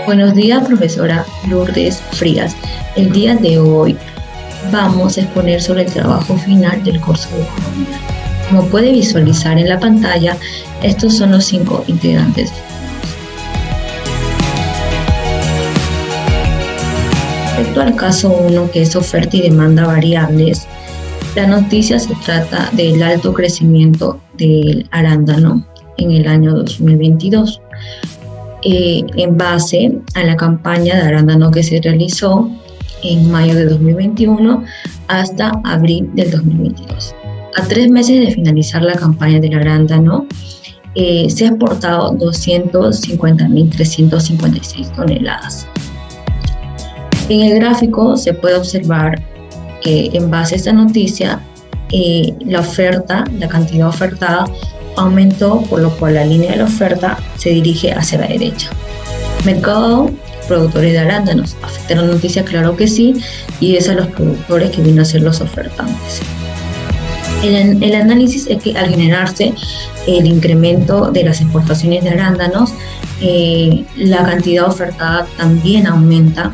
Buenos días, profesora Lourdes Frías. El día de hoy vamos a exponer sobre el trabajo final del curso de economía. Como puede visualizar en la pantalla, estos son los 5 integrantes. Respecto al caso 1, que es oferta y demanda variables, la noticia se trata del alto crecimiento del arándano en el año 2022. En base a la campaña de arándano que se realizó en mayo de 2021 hasta abril del 2022. A 3 meses de finalizar la campaña del arándano, se ha exportado 250.356 toneladas. En el gráfico se puede observar que en base a esta noticia, la cantidad ofertada aumentó, por lo cual la línea de la oferta se dirige hacia la derecha. Mercado, productores de arándanos. ¿Afecta la noticia? Claro que sí, y es a los productores que vienen a ser los ofertantes. El análisis es que al generarse el incremento de las exportaciones de arándanos, la cantidad ofertada también aumenta,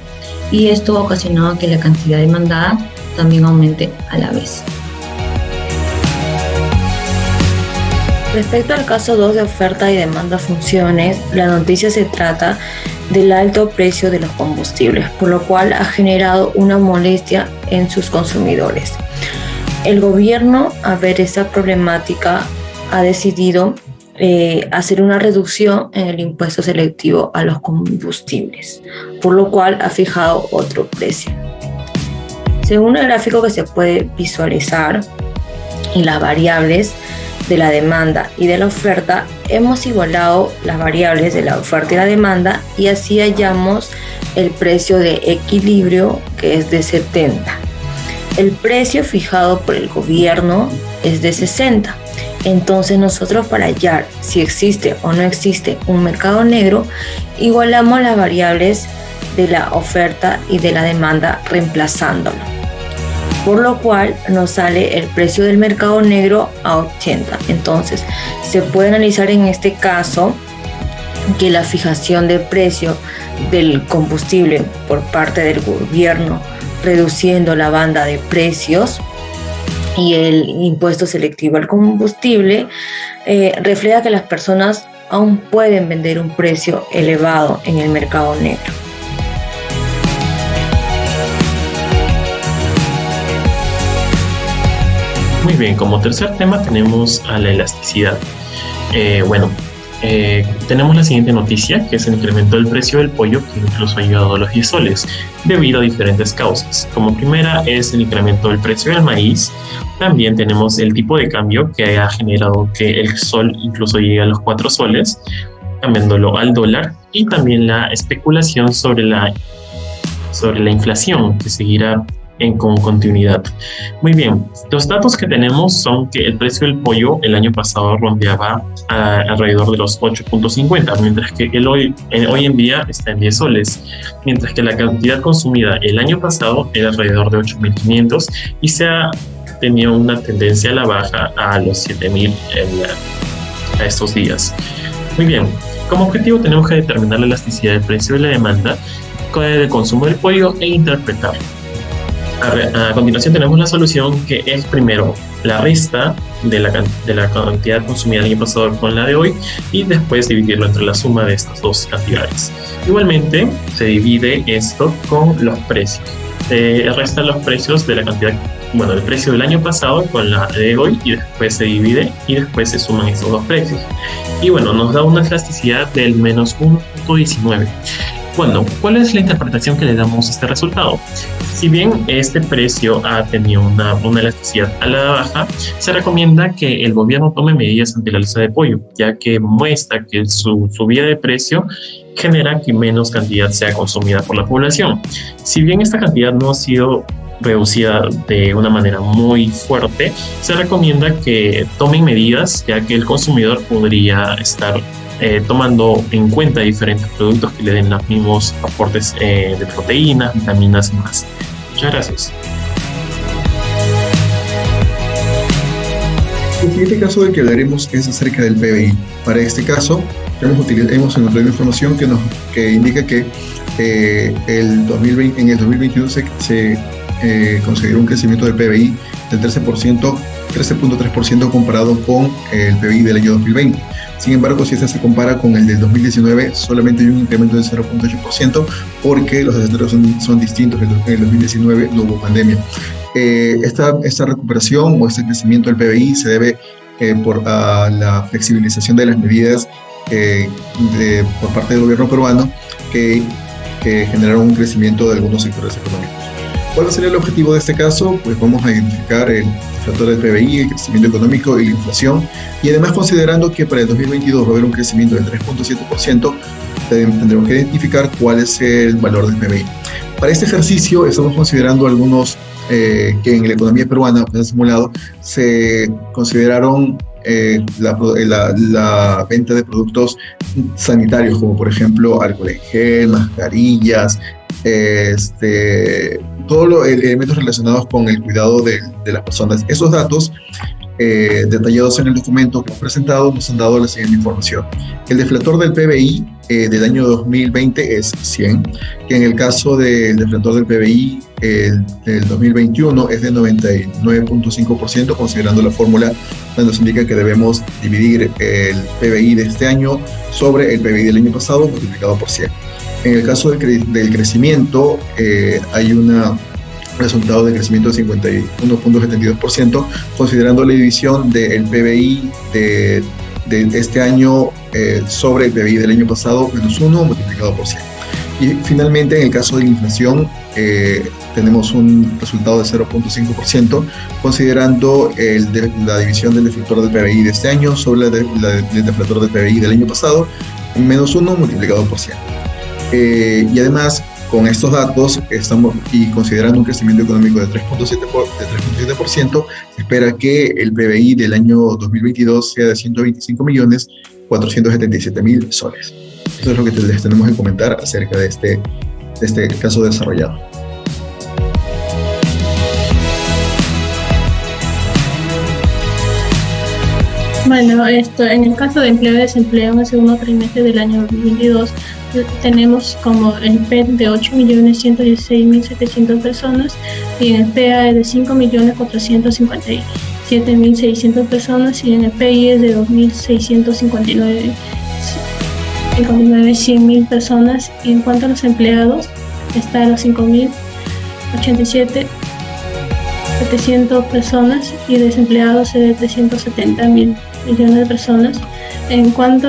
y esto ha ocasionado que la cantidad demandada también aumente a la vez. Respecto al caso 2 de oferta y demanda funciones, la noticia se trata del alto precio de los combustibles, por lo cual ha generado una molestia en sus consumidores. El gobierno, al ver esta problemática, ha decidido hacer una reducción en el impuesto selectivo a los combustibles, por lo cual ha fijado otro precio. Según el gráfico que se puede visualizar en las variables de la demanda y de la oferta, hemos igualado las variables de la oferta y la demanda, y así hallamos el precio de equilibrio, que es de 70. El precio fijado por el gobierno es de 60. Entonces nosotros, para hallar si existe o no existe un mercado negro, igualamos las variables de la oferta y de la demanda reemplazándolo, por lo cual nos sale el precio del mercado negro a 80. Entonces se puede analizar en este caso que la fijación de precio del combustible por parte del gobierno, reduciendo la banda de precios y el impuesto selectivo al combustible, refleja que las personas aún pueden vender un precio elevado en el mercado negro. Muy bien, como tercer tema tenemos a la elasticidad. Tenemos la siguiente noticia, que es el incremento del precio del pollo, que incluso ha llegado a los 10 soles, debido a diferentes causas. Como primera es el incremento del precio del maíz. También tenemos el tipo de cambio, que ha generado que el sol incluso llegue a los 4 soles, cambiándolo al dólar, y también la especulación sobre la inflación, que seguirá con continuidad. Muy bien, los datos que tenemos son que el precio del pollo el año pasado rondeaba alrededor de los 8.50, mientras que hoy en día está en 10 soles, mientras que la cantidad consumida el año pasado era alrededor de 8.500 y se ha tenido una tendencia a la baja a los 7.000 a estos días. Muy bien, como objetivo tenemos que determinar la elasticidad del precio y la demanda del consumo del pollo e interpretarlo. A continuación tenemos la solución, que es primero la resta de la cantidad consumida el año pasado con la de hoy, y después dividirlo entre la suma de estas dos cantidades. Igualmente se divide esto con los precios. Se restan los precios de la cantidad, el precio del año pasado con la de hoy, y después se divide y después se suman estos dos precios. Y nos da una elasticidad del menos 1.19. ¿Cuál es la interpretación que le damos a este resultado? Si bien este precio ha tenido una elasticidad a la baja, se recomienda que el gobierno tome medidas ante la alza de pollo, ya que muestra que su subida de precio genera que menos cantidad sea consumida por la población. Si bien esta cantidad no ha sido reducida de una manera muy fuerte, se recomienda que tomen medidas, ya que el consumidor podría estar tomando en cuenta diferentes productos que le den los mismos aportes de proteínas, vitaminas y más. Muchas gracias. siguiente caso del que hablaremos es acerca del PBI. Para este caso, hemos encontrado información que indica que en el 2021 se consideró un crecimiento del PBI del 13.3% comparado con el PBI del año 2020. Sin embargo, si este se compara con el del 2019, solamente hay un incremento del 0.8% porque los escenarios son distintos. En el 2019 no hubo pandemia. Esta recuperación o este crecimiento del PBI se debe a la flexibilización de las medidas por parte del gobierno peruano que generaron un crecimiento de algunos sectores económicos. ¿Cuál sería el objetivo de este caso? Pues vamos a identificar el factor del PBI, el crecimiento económico y la inflación, y además considerando que para el 2022 va a haber un crecimiento del 3.7%, tendremos que identificar cuál es el valor del PBI. Para este ejercicio estamos considerando algunos que en la economía peruana, pues, simulado, se consideraron la venta de productos sanitarios, como por ejemplo alcohol en gel, mascarillas, todos los elementos relacionados con el cuidado de las personas. Esos datos detallados en el documento que hemos presentado nos han dado la siguiente información. El deflator del PBI del año 2020 es 100, que en el caso del deflator del PBI del 2021 es de 99.5%, considerando la fórmula donde nos indica que debemos dividir el PBI de este año sobre el PBI del año pasado multiplicado por 100. En el caso del crecimiento, hay un resultado de crecimiento de 51.72%, considerando la división del PBI de este año sobre el PBI del año pasado, menos 1 multiplicado por 100. Y finalmente, en el caso de la inflación, tenemos un resultado de 0.5%, considerando la división del deflator del PBI de este año sobre el deflator del PBI del año pasado, menos 1 multiplicado por 100. Y además, con estos datos y considerando un crecimiento económico de 3.7%, se espera que el PBI del año 2022 sea de 125.477.000 soles. Eso es lo que les tenemos que comentar acerca de este caso desarrollado. Bueno, en el caso de empleo y desempleo en el segundo trimestre del año 2022, tenemos como el PET de 8.116.700 personas y en el PA de 5.457.600 personas y en el PI es de 2.659.100.000 personas. Y en cuanto a los empleados, está a los 5.087.700 personas y desempleados es de 370.000 millones de personas. En cuanto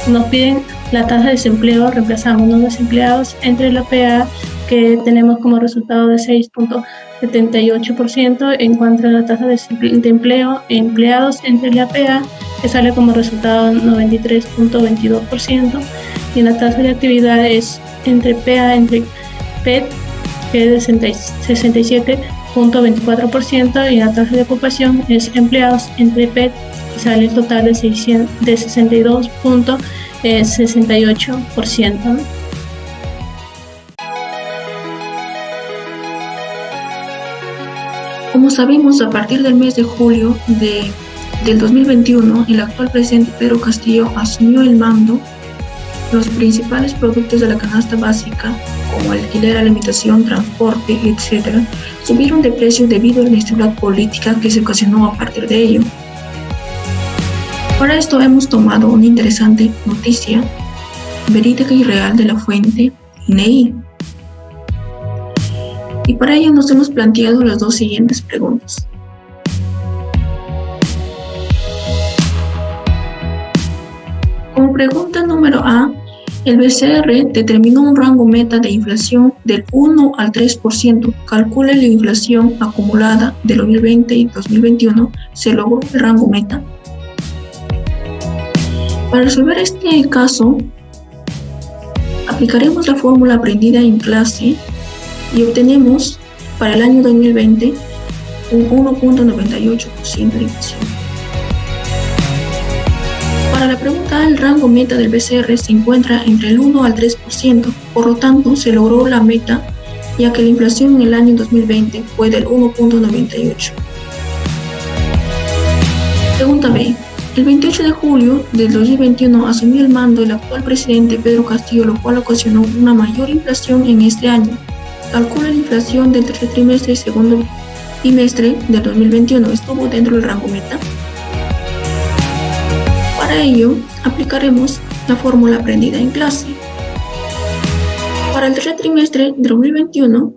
nos piden la tasa de desempleo, reemplazamos los desempleados entre la PA, que tenemos como resultado de 6.78%, en cuanto a la tasa de empleo empleados entre la PA, que sale como resultado 93.22%, y la tasa de actividad es entre PA, entre PET, que es de 67.24%, y la tasa de ocupación es empleados entre PET, que sale el total de 62.68%. Como sabemos, a partir del mes de julio del 2021, el actual presidente Pedro Castillo asumió el mando. Los principales productos de la canasta básica, como alquiler, alimentación, transporte, etc., subieron de precio debido a la inestabilidad política que se ocasionó a partir de ello. Para esto hemos tomado una interesante noticia verídica y real de la fuente INEI. Y para ello nos hemos planteado las dos siguientes preguntas. Como pregunta número A, el BCR determinó un rango meta de inflación del 1 al 3%. Calcula la inflación acumulada del 2020 y 2021. ¿Se logró el rango meta? Para resolver este caso, aplicaremos la fórmula aprendida en clase y obtenemos para el año 2020 un 1.98% de inflación. Para la pregunta A, el rango meta del BCR se encuentra entre el 1 al 3%, por lo tanto se logró la meta, ya que la inflación en el año 2020 fue del 1.98%. Pregunta B. El 28 de julio del 2021 asumió el mando el actual presidente Pedro Castillo, lo cual ocasionó una mayor inflación en este año. Calcula la inflación del tercer trimestre y segundo trimestre del 2021. ¿Estuvo dentro del rango meta? Para ello, aplicaremos la fórmula aprendida en clase. Para el tercer trimestre de 2021,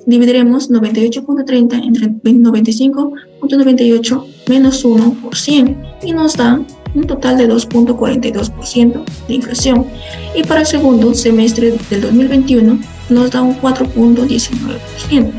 dividiremos 98.30 entre 95.98 menos 1 por 100 y nos da un total de 2.42% de inflación. Y para el segundo semestre del 2021 nos da un 4.19%.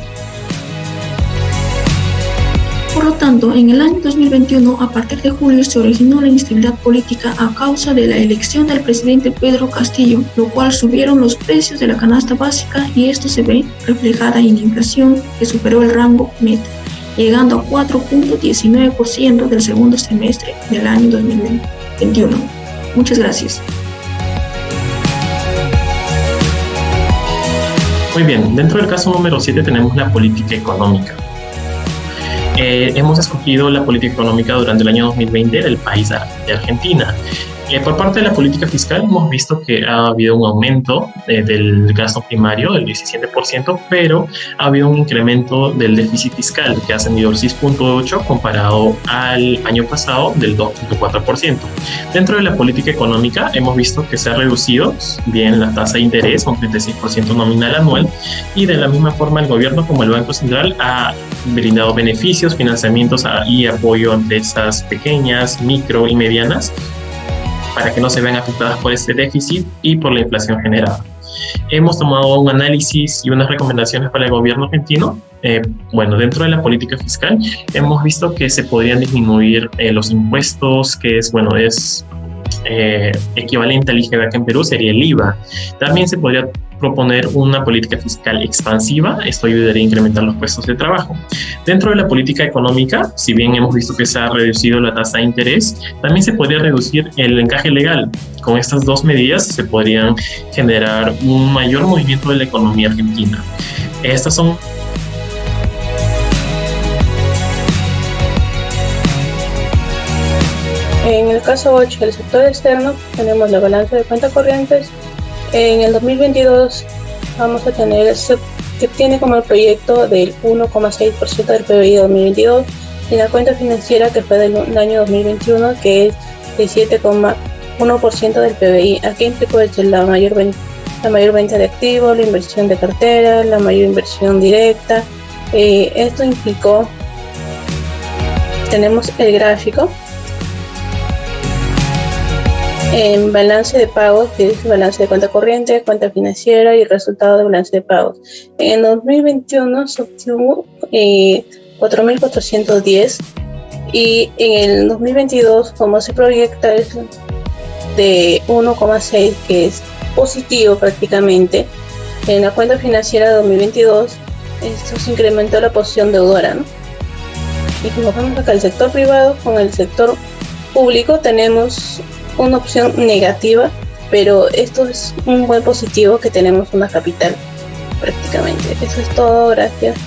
Por lo tanto, en el año 2021, a partir de julio, se originó la inestabilidad política a causa de la elección del presidente Pedro Castillo, lo cual subieron los precios de la canasta básica y esto se ve reflejada en la inflación que superó el rango meta, llegando a 4.19% del segundo semestre del año 2021. Muchas gracias. Muy bien, dentro del caso número 7 tenemos la política económica. Hemos escogido la política económica durante el año 2020 del país de Argentina. Por parte de la política fiscal hemos visto que ha habido un aumento del gasto primario del 17%, pero ha habido un incremento del déficit fiscal que ha ascendido al 6.8% comparado al año pasado del 2.4%. Dentro de la política económica hemos visto que se ha reducido bien la tasa de interés con 36% nominal anual y de la misma forma el gobierno como el Banco Central ha brindado beneficios, financiamientos y apoyo a empresas pequeñas, micro y medianas para que no se vean afectadas por este déficit y por la inflación generada. Hemos tomado un análisis y unas recomendaciones para el gobierno argentino. Dentro de la política fiscal hemos visto que se podrían disminuir los impuestos, que es equivalente al IGB acá en Perú, sería el IVA. También se podría proponer una política fiscal expansiva, esto ayudaría a incrementar los puestos de trabajo. Dentro de la política económica, si bien hemos visto que se ha reducido la tasa de interés, también se podría reducir el encaje legal. Con estas dos medidas se podrían generar un mayor movimiento de la economía argentina. Estas son En el caso 8 del sector externo tenemos la balanza de cuentas corrientes. En el 2022 vamos a tener, se tiene como el proyecto del 1,6% del PBI de 2022 y la cuenta financiera que fue del año 2021 que es de 7,1% del PBI. Aquí implicó la mayor venta de activos, la inversión de cartera, la mayor inversión directa. Esto implicó, tenemos el gráfico en balance de pagos, que es balance de cuenta corriente, cuenta financiera y resultado de balance de pagos. En 2021 se obtuvo 4.410 y en el 2022, como se proyecta, es de 1,6, que es positivo prácticamente. En la cuenta financiera de 2022, esto se incrementó la posición deudora, ¿no? Y como vemos acá, el sector privado con el sector público tenemos una opción negativa, pero esto es un buen positivo que tenemos una capital prácticamente. Eso es todo, gracias.